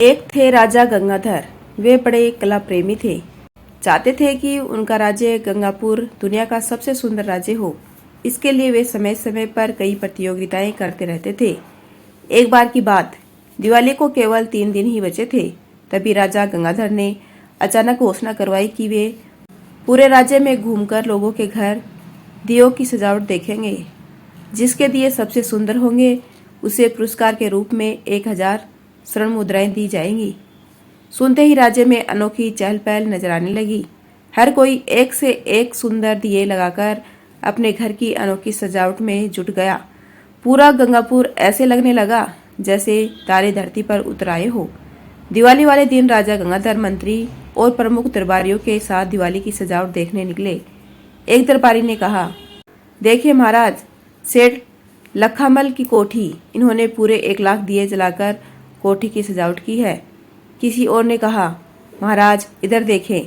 एक थे राजा गंगाधर। वे बड़े कला प्रेमी थे। चाहते थे कि उनका राज्य गंगापुर दुनिया का सबसे सुंदर राज्य हो। इसके लिए वे समय समय पर कई प्रतियोगिताएं करते रहते थे। एक बार की बात, दिवाली को केवल 3 दिन ही बचे थे। तभी राजा गंगाधर ने अचानक घोषणा करवाई कि वे पूरे राज्य में घूमकर लोगों के घर दियों की सजावट देखेंगे। जिसके दिए सबसे सुंदर होंगे उसे पुरस्कार के रूप में 1000 स्वर्ण मुद्राएं दी जाएंगी। सुनते ही राज्य में अनोखी चहल पहल नजर आने लगी। हर कोई एक से एक सुंदर दिए लगाकर अपने घर की अनोखी सजावट में जुट गया। पूरा गंगापुर ऐसे लगने लगा जैसे तारे धरती पर उतर आए हो। दिवाली वाले दिन राजा गंगाधर मंत्री और प्रमुख दरबारियों के साथ दिवाली की सजावट देखने निकले। एक दरबारी ने कहा, देखिए महाराज, सेठ लखामल की कोठी, इन्होंने पूरे 1 लाख दिए जलाकर कोठी की सजावट की है। किसी और ने कहा, महाराज इधर देखें,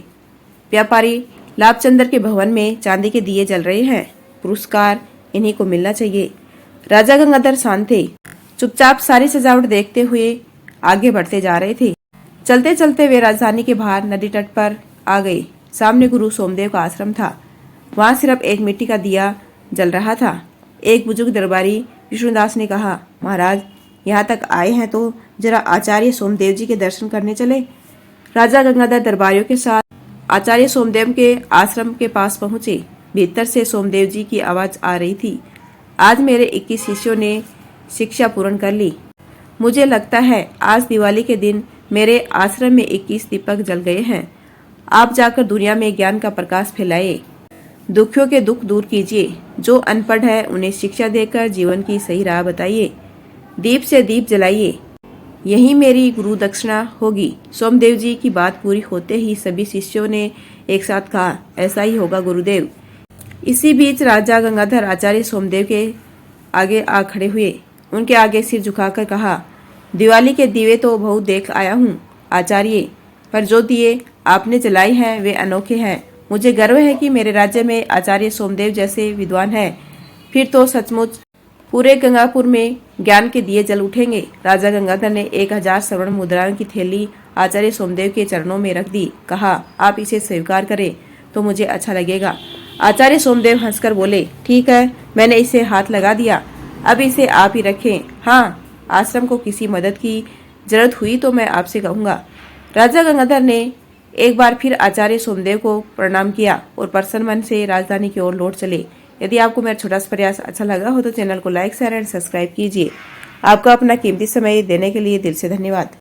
व्यापारी लाभचंद्र के भवन में चांदी के दिए जल रहे हैं। पुरस्कार इन्हीं को मिलना चाहिए। राजा गंगाधर शांत थे, चुपचाप सारी सजावट देखते हुए आगे बढ़ते जा रहे थे। चलते चलते वे राजधानी के बाहर नदी तट पर आ गए। सामने गुरु सोमदेव का आश्रम था। वहां सिर्फ एक मिट्टी का दिया जल रहा था। एक बुजुर्ग दरबारी विष्णुदास ने कहा, महाराज यहाँ तक आए हैं तो जरा आचार्य सोमदेव जी के दर्शन करने चले। राजा गंगाधर दरबारियों के साथ आचार्य सोमदेव के आश्रम के पास पहुंचे। भीतर से सोमदेव जी की आवाज आ रही थी, आज मेरे 21 शिष्यों ने शिक्षा पूर्ण कर ली। मुझे लगता है आज दिवाली के दिन मेरे आश्रम में 21 दीपक जल गए हैं। आप जाकर दुनिया में ज्ञान का प्रकाश फैलाइए, दुखियों के दुख दूर कीजिए। जो अनपढ़ है उन्हें शिक्षा देकर जीवन की सही राह बताइए। दीप से दीप जलाइए, यही मेरी गुरु दक्षिणा होगी। सोमदेव जी की बात पूरी होते ही सभी शिष्यों ने एक साथ कहा, ऐसा ही होगा गुरुदेव। इसी बीच राजा गंगाधर आचार्य सोमदेव के आगे आ खड़े हुए। उनके आगे सिर झुकाकर कहा, दिवाली के दिए तो बहुत देख आया हूँ आचार्य, पर जो दिए आपने जलाए हैं वे अनोखे हैं। मुझे गर्व है कि मेरे राज्य में आचार्य सोमदेव जैसे विद्वान हैं। फिर तो सचमुच पूरे गंगापुर में ज्ञान के दिए जल उठेंगे। राजा गंगाधर ने 1000 स्वर्ण मुद्राओं की थैली आचार्य सोमदेव के चरणों में रख दी। कहा, आप इसे स्वीकार करें तो मुझे अच्छा लगेगा। आचार्य सोमदेव हंसकर बोले, ठीक है, मैंने इसे हाथ लगा दिया। अब इसे आप ही रखें। हाँ, आश्रम को किसी मदद की जरूरत हुई तो मैं आपसे कहूँगा। राजा गंगाधर ने एक बार फिर आचार्य सोमदेव को प्रणाम किया और प्रसन्न मन से राजधानी की ओर लौट चले। यदि आपको मेरा छोटा सा प्रयास अच्छा लगा हो तो चैनल को लाइक, शेयर एंड सब्सक्राइब कीजिए। आपका अपना कीमती समय देने के लिए दिल से धन्यवाद।